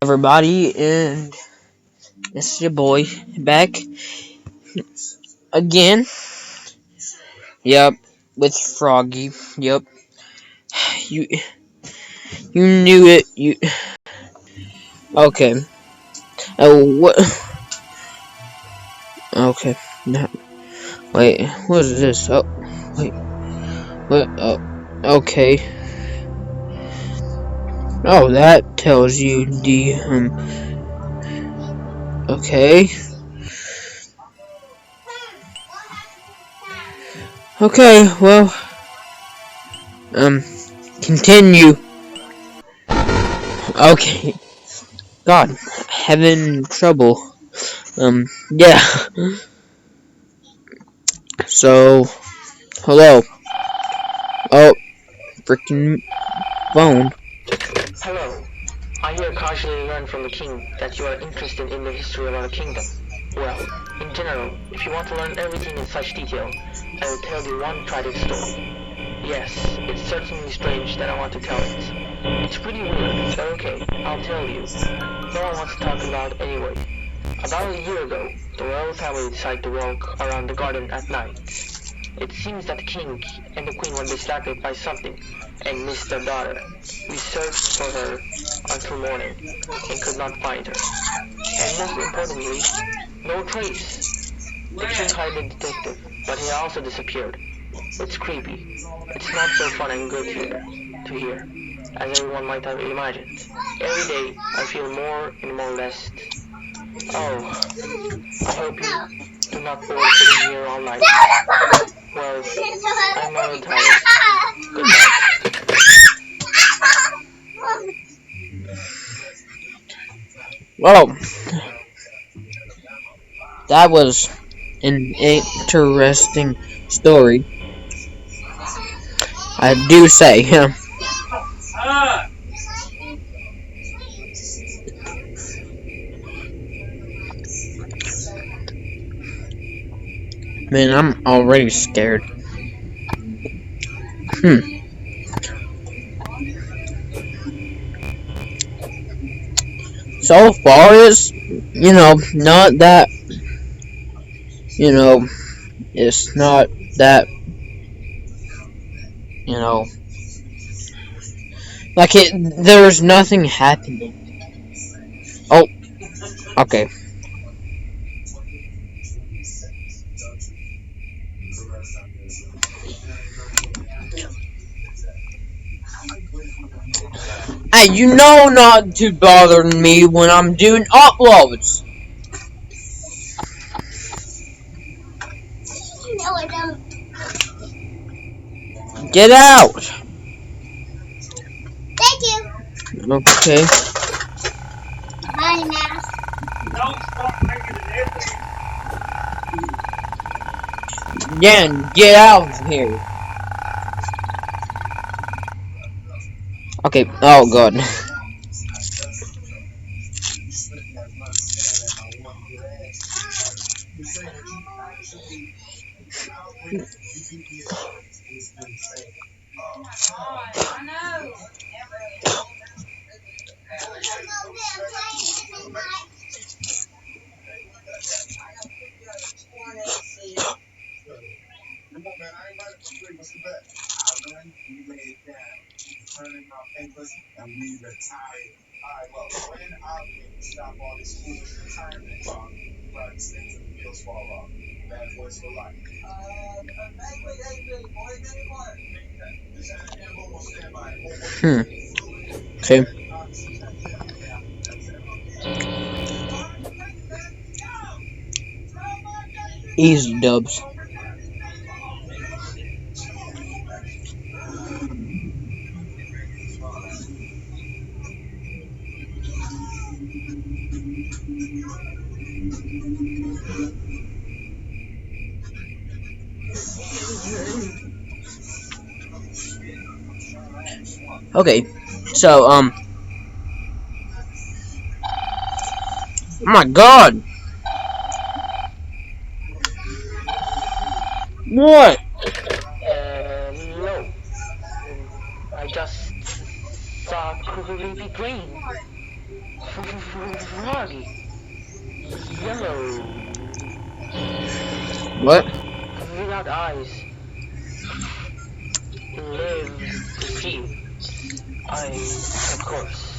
Everybody, and it's your boy back again. Yep, with Froggy. Yep, you you knew it. You okay? Oh, what? Okay, no, wait. What is this? Oh, wait. What? Oh, okay. Oh, that tells you the Okay. Okay. Well. Continue. Okay. God, having trouble. Yeah. So, hello. Oh, freaking phone. Hello. I hear casually learned from the king that you are interested in the history of our kingdom. Well, in general, if you want to learn everything in such detail, I will tell you one tragic story. Yes, it's certainly strange that I want to tell it. It's pretty weird, but okay, I'll tell you. No one wants to talk about anyway. About a year ago, the royal family decided to walk around the garden at night. It seems that the king and the queen were distracted by something and missed their daughter. We searched for her until morning and could not find her. And most importantly, no trace. The king hired a detective, but he also disappeared. It's creepy. It's not so fun and good here to hear, as everyone might have imagined. Every day, I feel more and more lost. Oh, I hope you do not bore sitting here all night. Well, I'm already tired. Good night. Well, that was an interesting story. I do say. Man, I'm already scared. Hmm. So far, it's not that you know, it's not that you know, like it. There's nothing happening. Oh, okay. Hey, you know not to bother me when I'm doing uploads. Get out. Okay. Jen, get out of here. Okay. Oh god. Hmm. Okay. Easy dubs. Okay. So oh my god. What? No. I just saw a creepy dream. Froggy. Yellow. What? Without eyes. Lived to see. I, of course,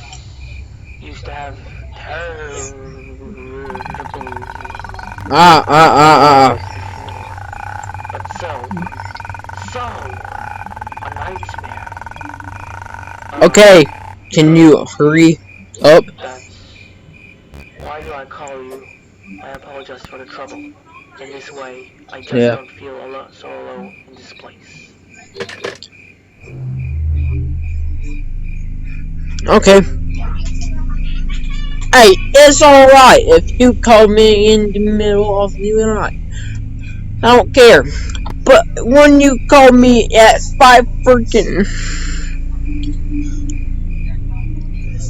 used to have terrible Ah. powers before. But so, a nightmare. Okay, can you hurry up? That's why do I call you? I apologize for the trouble. In this way, I just Yeah. don't feel so alone in this place. Okay. Hey, it's alright if you call me in the middle of the night. I don't care. But when you call me at 5 freaking...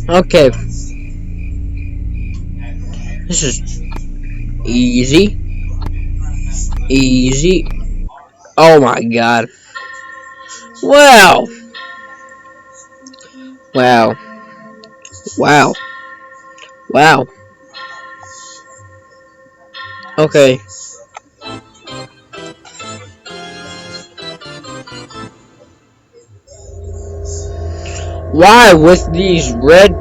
Okay. This is easy. Easy. Oh my god. Wow. Wow. Wow. Wow. Okay. Why with these red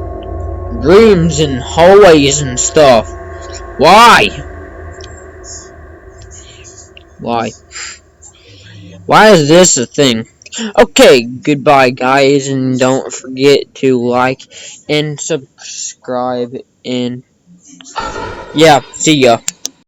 dreams and hallways and stuff? Why? Why? Why is this a thing? Okay, goodbye guys, and don't forget to like and subscribe, and yeah, see ya.